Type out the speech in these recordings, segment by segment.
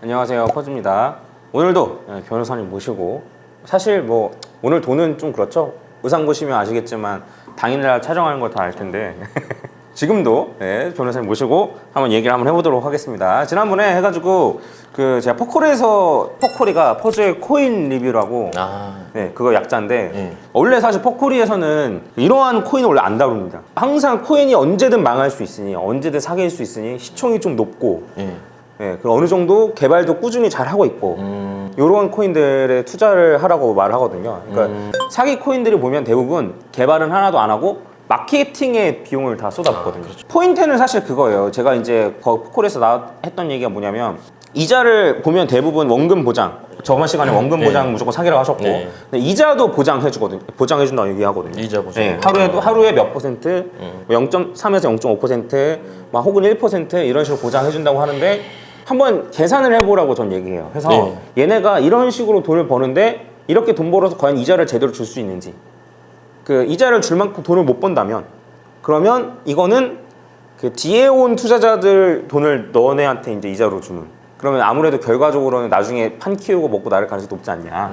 안녕하세요, 퍼즈입니다. 오늘도 변호사님 모시고, 사실 뭐 오늘 돈은 좀 그렇죠. 의상 보시면 아시겠지만 당일날 촬영하는 걸 다 알 텐데 지금도 변호사님 모시고 한번 얘기를 한번 해보도록 하겠습니다. 지난번에 해가지고 제가 퍼코리가 퍼즈의 코인 리뷰라고 그거 약자인데 원래 사실 퍼코리에서는 이러한 코인을 원래 안 다룹니다. 항상 코인이 언제든 망할 수 있으니, 언제든 사기일 수 있으니 시총이 좀 높고 그리고 어느 정도 개발도 꾸준히 잘 하고 있고 이런 코인들에 투자를 하라고 말을 하거든요. 그러니까 사기 코인들을 보면 대부분 개발은 하나도 안 하고 마케팅에 비용을 다 쏟아붓거든요. 그렇죠. 포인트는 사실 그거예요. 제가 이제 퍼콜에서 했던 얘기가 뭐냐면, 이자를 보면 대부분 원금 보장, 저번 시간에 원금 보장 무조건 사기라고 하셨고, 근데 이자도 보장해주거든요. 보장해준다고 얘기하거든요. 이자 보장. 하루에 몇 퍼센트, 0.3에서 0.5%, 혹은 1% 이런 식으로 보장해준다고 하는데, 한번 계산을 해보라고 전 얘기해요. 그래서 얘네가 이런 식으로 돈을 버는데 이렇게 돈 벌어서 과연 이자를 제대로 줄 수 있는지, 이자를 줄 만큼 돈을 못 번다면, 그러면 이거는 뒤에 온 투자자들 돈을 너네한테 이제 이자로 주는, 그러면 아무래도 결과적으로는 나중에 판 키우고 먹고 나를 가능성이 높지 않냐,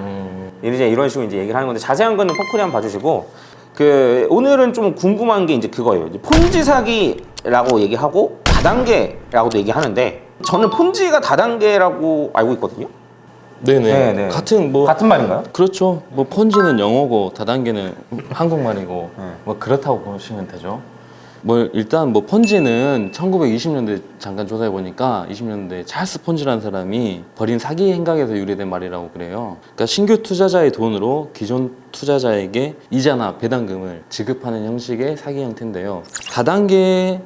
이런 식으로 이제 얘기를 하는 건데, 자세한 거는 퍼코리 한번 봐주시고, 오늘은 좀 궁금한 게 이제 그거예요. 이제 폰지 사기라고 얘기하고 다단계라고도 얘기하는데, 저는 폰지가 다단계라고 알고 있거든요. 네네. 같은 말인가요? 그렇죠. 뭐 폰지는 영어고 다단계는 한국말이고 뭐 그렇다고 보시면 되죠. 뭐 일단 뭐 폰지는 1920년대 잠깐 조사해 보니까 20년대 찰스 폰지라는 사람이 벌인 사기 행각에서 유래된 말이라고 그래요. 그러니까 신규 투자자의 돈으로 기존 투자자에게 이자나 배당금을 지급하는 형식의 사기 형태인데요. 다단계는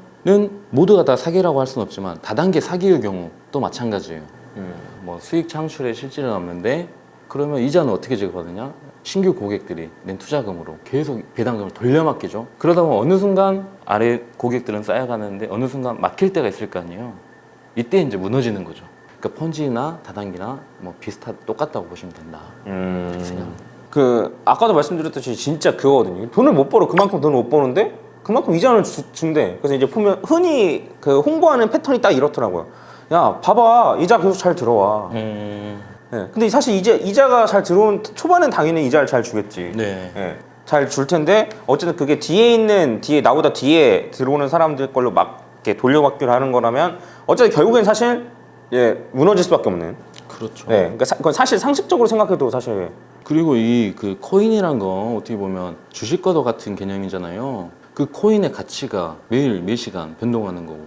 모두가 다 사기라고 할 수는 없지만 다단계 사기의 경우 또 마찬가지예요. 뭐 수익 창출에 실질은 없는데, 그러면 이자는 어떻게 지급하느냐? 신규 고객들이 낸 투자금으로 계속 배당금을 돌려막기죠. 그러다 보면 어느 순간 아래 고객들은 쌓여가는데 어느 순간 막힐 때가 있을 거 아니에요. 이때 이제 무너지는 거죠. 그러니까 펀지나 다단계나 뭐 똑같다고 보시면 된다. 그렇게 생각합니다. 아까도 말씀드렸듯이 진짜 그거거든요. 돈을 못 벌어. 그만큼 돈을 못 버는데 그만큼 이자는 준대. 그래서 이제 보면 흔히 홍보하는 패턴이 딱 이렇더라고요. 야, 봐봐, 이자 계속 잘 들어와. 근데 사실 이자가 잘 들어온 초반엔 당연히 이자를 잘 주겠지. 잘 줄 텐데, 어쨌든 그게 나보다 뒤에 들어오는 사람들 걸로 막 이렇게 돌려받기로 하는 거라면, 어쨌든 결국엔 사실 무너질 수밖에 없는. 그렇죠. 그러니까 그건 사실 상식적으로 생각해도 사실. 그리고 그 코인이란 건 어떻게 보면 주식과도 같은 개념이잖아요. 그 코인의 가치가 매일 매시간 변동하는 거고,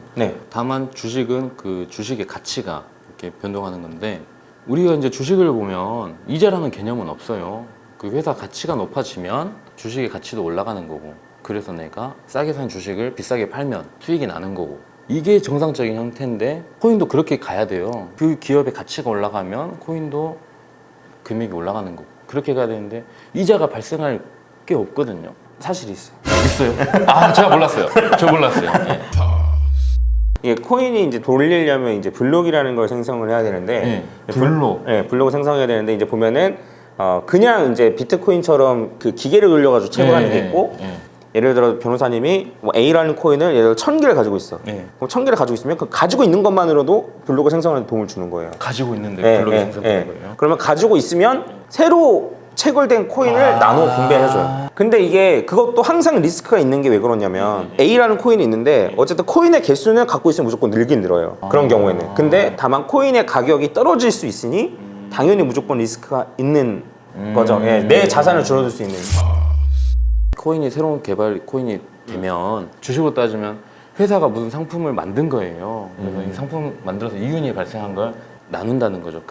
다만 주식은 그 주식의 가치가 이렇게 변동하는 건데, 우리가 이제 주식을 보면 이자라는 개념은 없어요. 그 회사 가치가 높아지면 주식의 가치도 올라가는 거고, 그래서 내가 싸게 산 주식을 비싸게 팔면 수익이 나는 거고, 이게 정상적인 형태인데 코인도 그렇게 가야 돼요. 그 기업의 가치가 올라가면 코인도 금액이 올라가는 거고, 그렇게 가야 되는데 이자가 발생할 게 없거든요. 사실 있어요. 제가 몰랐어요. 저 몰랐어요. 이게 코인이 이제 돌리려면 이제 블록이라는 걸 생성을 해야 되는데, 블록을 생성해야 되는데, 이제 보면은 그냥 이제 비트코인처럼 그 기계를 돌려가지고 채굴하는 게 있고, 예를 들어 변호사님이 뭐 A라는 코인을 예를 들어 1000개를 가지고 있어. 그럼 1000개를 가지고 있으면 그 가지고 있는 것만으로도 블록을 생성하는 데 도움을 주는 거예요. 가지고 있는데 블록이 생성되는 거예요. 그러면 가지고 있으면 새로 채굴된 코인을 나눠 분배해줘요. 근데 그것도 항상 리스크가 있는 게 왜 그러냐면, A라는 코인이 있는데 어쨌든 코인의 개수는 갖고 있으면 무조건 늘긴 늘어요. 그런 경우에는. 근데 다만 코인의 가격이 떨어질 수 있으니 당연히 무조건 리스크가 있는 거죠. 내 자산을 줄어들 수 있는. 코인이 새로운 개발 코인이 되면 주식으로 따지면 회사가 무슨 상품을 만든 거예요. 그래서 이 상품 만들어서 이윤이 발생한 걸 나눈다는 거죠.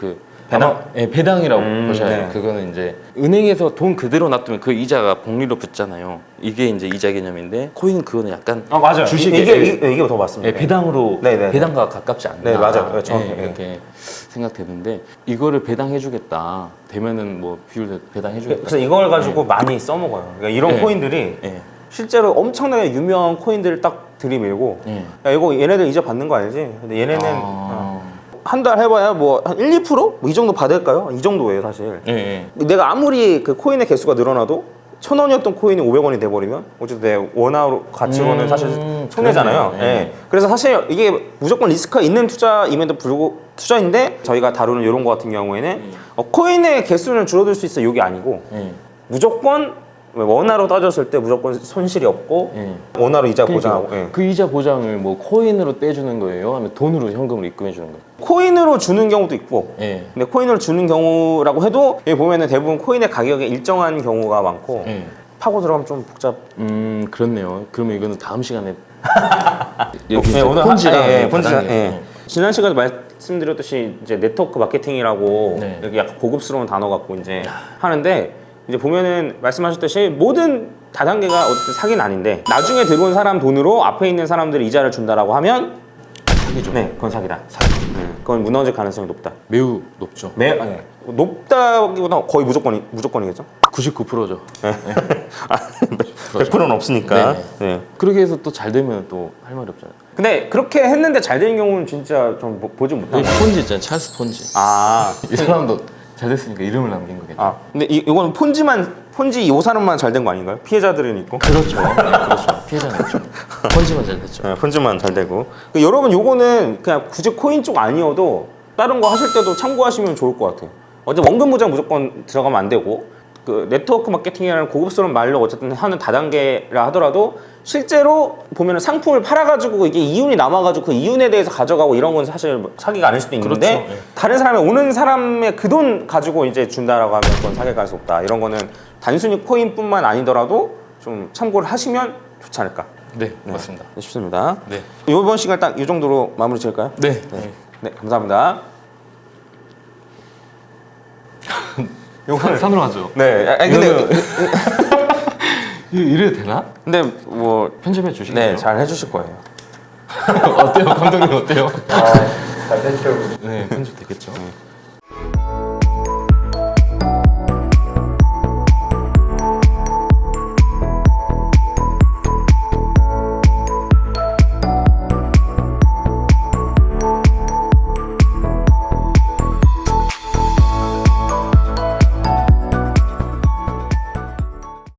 배당이라고 보셔야 돼요. 그거는 이제 은행에서 돈 그대로 놔두면 그 이자가 복리로 붙잖아요. 이게 이제 이자 개념인데, 코인은 그거는 약간 맞아요. 주식에 이게 더 맞습니다. 배당으로 배당과 가깝지 않나. 맞아요. 이렇게 생각되는데, 이거를 배당해주겠다 되면은 뭐 비율도 배당해주겠다. 그래서 이걸 가지고 많이 써먹어요. 그러니까 이런 코인들이 실제로 엄청나게 유명한 코인들을 딱 들이밀고, 야, 이거 얘네들 이자 받는 거 알지? 근데 얘네는 한 달 해봐야 뭐 한 1, 2%? 뭐 이 정도 받을까요? 이 정도예요, 사실. 내가 아무리 그 코인의 개수가 늘어나도 1,000원이었던 코인이 500원이 돼버리면 어쨌든 내 원화로 가치로는 사실 손해잖아요. 그러네요. 예. 그래서 사실 이게 무조건 리스크가 있는 투자임에도 불구하고 투자인데 저희가 다루는 이런 거 같은 경우에는 코인의 개수는 줄어들 수 있어 이게 아니고 무조건 원화로 따졌을 때 무조건 손실이 없고 원화로 이자 보장하고 예. 그 이자 보장을 뭐 코인으로 떼주는 거예요? 아니면 돈으로 현금으로 입금해 주는 거예요? 코인으로 주는 경우도 있고 예. 근데 코인을 주는 경우라고 해도 여기 보면은 대부분 코인의 가격이 일정한 경우가 많고 파고 들어가면 좀 복잡. 그렇네요. 그러면 이거는 다음 시간에 네, 오늘 폰지랑 폰지랑 다단계. 지난 시간에 말씀드렸듯이 이제 네트워크 마케팅이라고 네. 이렇게 약간 고급스러운 단어 갖고 이제 하는데 이제 보면은 말씀하셨듯이 모든 다단계가 어쨌든 사기는 아닌데 나중에 들어온 사람 돈으로 앞에 있는 사람들이 이자를 준다라고 하면 사기죠. 네, 그건 사기다. 그건 무너질 가능성이 높다. 매우 높죠. 높다기보다 거의 무조건이겠죠? 99%죠. 100%는 없으니까. 네. 네. 그렇게 해서 또 잘 되면 또 할 말이 없잖아요. 근데 그렇게 했는데 잘 되는 경우는 진짜 좀 보지 못한 여기 거. 폰지 있잖아요. 찰스 폰지. 아, 이 사람도 잘 됐으니까 이름을 남긴 거겠죠. 근데 이거는 폰지 이 사람만 잘 된 거 아닌가요? 피해자들은 있고. 그렇죠. 네, 그렇죠. 피해자는 있죠. 폰지만 잘 됐죠. 네, 폰지만 잘 되고. 여러분 요거는 그냥 굳이 코인 쪽 아니어도 다른 거 하실 때도 참고하시면 좋을 것 같아요. 어제 원금 보장 무조건 들어가면 안 되고 그 네트워크 마케팅이라는 고급스러운 말로 어쨌든 하는 다단계라 하더라도 실제로 보면은 상품을 팔아가지고 이게 이윤이 남아가지고 그 이윤에 대해서 가져가고 이런 건 사실 사기가 아닐 수도 있는데 그렇죠. 네. 다른 사람이 오는 사람의 그 돈 가지고 이제 준다라고 하면 그건 사기가 할 수 없다. 이런 거는 단순히 코인뿐만 아니더라도 좀 참고를 하시면 좋지 않을까 네, 맞습니다. 싶습니다. 네. 이번 시간 딱 이 정도로 마무리 지을까요? 네. 네, 감사합니다. 산으로 하죠. 네, 아니, 근데 이래도 되나? 뭐 편집해 주시겠어요? 네, 잘 해주실 거예요. 어때요? 감독님 어때요? 잘 해주실 네, 편집 되겠죠.